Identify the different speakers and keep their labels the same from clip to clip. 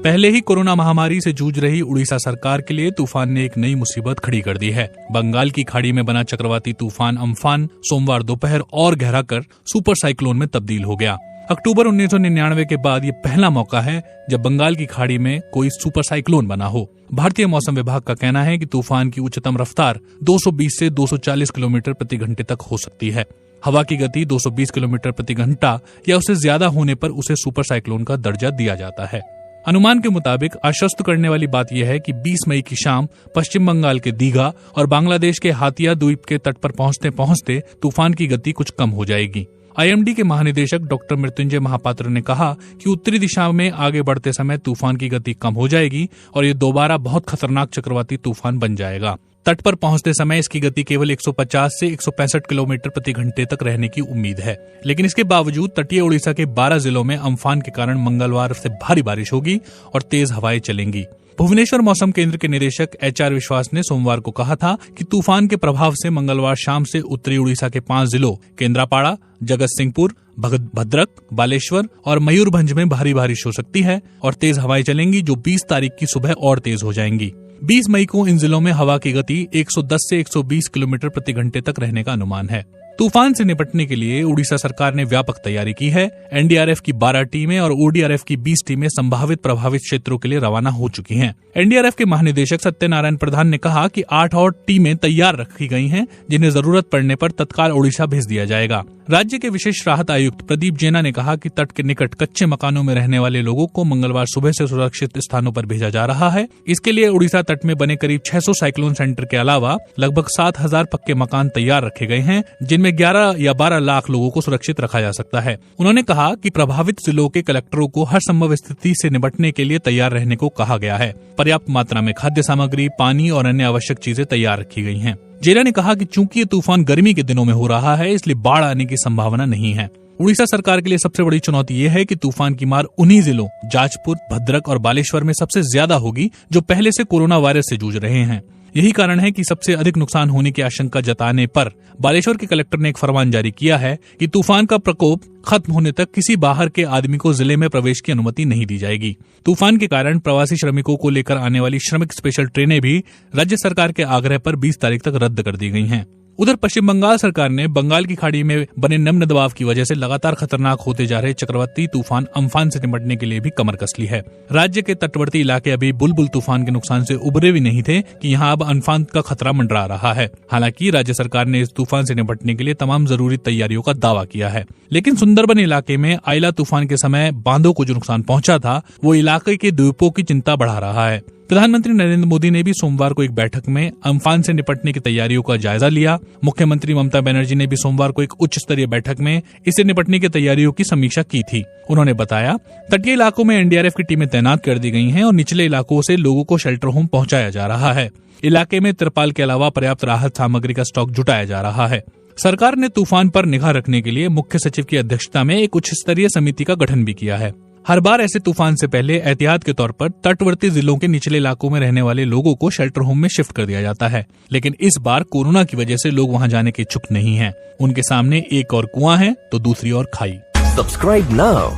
Speaker 1: पहले ही कोरोना महामारी से जूझ रही उड़ीसा सरकार के लिए तूफान ने एक नई मुसीबत खड़ी कर दी है। बंगाल की खाड़ी में बना चक्रवाती तूफान अम्फान सोमवार दोपहर और गहरा कर सुपर साइक्लोन में तब्दील हो गया। अक्टूबर 1999 के बाद ये पहला मौका है जब बंगाल की खाड़ी में कोई सुपर साइक्लोन बना हो। भारतीय मौसम विभाग का कहना है कि तूफान की उच्चतम रफ्तार 220 से 240 किलोमीटर प्रति घंटे तक हो सकती है। हवा की गति 220 किलोमीटर प्रति घंटा या उससे ज्यादा होने पर उसे सुपर साइक्लोन का दर्जा दिया जाता है। अनुमान के मुताबिक आश्वस्त करने वाली बात यह है कि 20 मई की शाम पश्चिम बंगाल के दीघा और बांग्लादेश के हातिया द्वीप के तट पर पहुंचते पहुंचते तूफान की गति कुछ कम हो जाएगी। IMD के महानिदेशक डॉक्टर मृत्युंजय महापात्र ने कहा कि उत्तरी दिशा में आगे बढ़ते समय तूफान की गति कम हो जाएगी और ये दोबारा बहुत खतरनाक चक्रवाती तूफान बन जाएगा। तट पर पहुंचते समय इसकी गति केवल 150 से 165 किलोमीटर प्रति घंटे तक रहने की उम्मीद है, लेकिन इसके बावजूद तटीय उड़ीसा के 12 जिलों में अम्फान के कारण मंगलवार से भारी बारिश होगी और तेज हवाएं चलेंगी। भुवनेश्वर मौसम केंद्र के निदेशक HR विश्वास ने सोमवार को कहा था कि तूफान के प्रभाव से मंगलवार शाम से उत्तरी उड़ीसा के 5 जिलों केंद्रापाड़ा, जगत सिंहपुर, भद्रक, बालेश्वर और मयूरभंज में भारी बारिश हो सकती है और तेज हवाएं चलेंगी जो 20 तारीख की सुबह और तेज हो जाएंगी। 20 मई को इन जिलों में हवा की गति 110 से 120 किलोमीटर प्रति घंटे तक रहने का अनुमान है। तूफान से निपटने के लिए उड़ीसा सरकार ने व्यापक तैयारी की है। NDRF की 12 टीमें और ODRF की 20 टीमें संभावित प्रभावित क्षेत्रों के लिए रवाना हो चुकी हैं। NDRF के महानिदेशक सत्यनारायण प्रधान ने कहा कि 8 और टीमें तैयार रखी गई हैं, जिन्हें जरूरत पड़ने पर तत्काल ओडिशा भेज दिया जाएगा। राज्य के विशेष राहत आयुक्त प्रदीप जेना ने कहा कि तट के निकट कच्चे मकानों में रहने वाले लोगों को मंगलवार सुबह से सुरक्षित स्थानों पर भेजा जा रहा है। इसके लिए उड़ीसा तट में बने करीब 600 साइक्लोन सेंटर के अलावा लगभग 7,000 पक्के मकान तैयार रखे गए हैं, जिनमें 11 या 12 लाख लोगों को सुरक्षित रखा जा सकता है। उन्होंने कहा कि प्रभावित जिलों के कलेक्टरों को हर संभव स्थिति से निपटने के लिए तैयार रहने को कहा गया है। पर्याप्त मात्रा में खाद्य सामग्री, पानी और अन्य आवश्यक चीजें तैयार रखी गई हैं। जेना ने कहा कि चूंकि ये तूफान गर्मी के दिनों में हो रहा है, इसलिए बाढ़ आने की संभावना नहीं है। उड़ीसा सरकार के लिए सबसे बड़ी चुनौती ये है कि तूफान की मार उन्हीं जिलों जाजपुर, भद्रक और बालेश्वर में सबसे ज्यादा होगी जो पहले से कोरोना वायरस से जूझ रहे हैं। यही कारण है कि सबसे अधिक नुकसान होने की आशंका जताने पर बालेश्वर के कलेक्टर ने एक फरमान जारी किया है कि तूफान का प्रकोप खत्म होने तक किसी बाहर के आदमी को जिले में प्रवेश की अनुमति नहीं दी जाएगी। तूफान के कारण प्रवासी श्रमिकों को लेकर आने वाली श्रमिक स्पेशल ट्रेनें भी राज्य सरकार के आग्रह पर 20 तारीख तक रद्द कर दी गई हैं। उधर पश्चिम बंगाल सरकार ने बंगाल की खाड़ी में बने निम्न दबाव की वजह से लगातार खतरनाक होते जा रहे चक्रवाती तूफान अम्फान से निपटने के लिए भी कमर कस ली है। राज्य के तटवर्ती इलाके अभी बुलबुल तूफान के नुकसान से उबरे भी नहीं थे कि यहाँ अब अम्फान का खतरा मंडरा रहा है। हालांकि राज्य सरकार ने इस तूफान से निपटने के लिए तमाम जरूरी तैयारियों का दावा किया है, लेकिन सुंदरबन इलाके में आइला तूफान के समय बांधों को जो नुकसान पहुंचा था वो इलाके के द्वीपों की चिंता बढ़ा रहा है। प्रधानमंत्री नरेंद्र मोदी ने भी सोमवार को एक बैठक में अम्फान से निपटने की तैयारियों का जायजा लिया। मुख्यमंत्री ममता बनर्जी ने भी सोमवार को एक उच्च स्तरीय बैठक में इससे निपटने की तैयारियों की समीक्षा की थी। उन्होंने बताया, तटीय इलाकों में NDRF की टीमें तैनात कर दी गई हैं और निचले इलाकों से लोगों को शेल्टर होम पहुंचाया जा रहा है। इलाके में तिरपाल के अलावा पर्याप्त राहत सामग्री का स्टॉक जुटाया जा रहा है। सरकार ने तूफान पर निगाह रखने के लिए मुख्य सचिव की अध्यक्षता में एक उच्च स्तरीय समिति का गठन भी किया है। हर बार ऐसे तूफान से पहले एहतियात के तौर पर तटवर्ती जिलों के निचले इलाकों में रहने वाले लोगों को शेल्टर होम में शिफ्ट कर दिया जाता है, लेकिन इस बार कोरोना की वजह से लोग वहां जाने के इच्छुक नहीं हैं। उनके सामने एक और कुआं है तो दूसरी और खाई।
Speaker 2: Subscribe now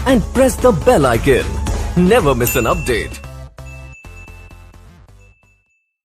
Speaker 2: and press the bell icon. Never miss an update.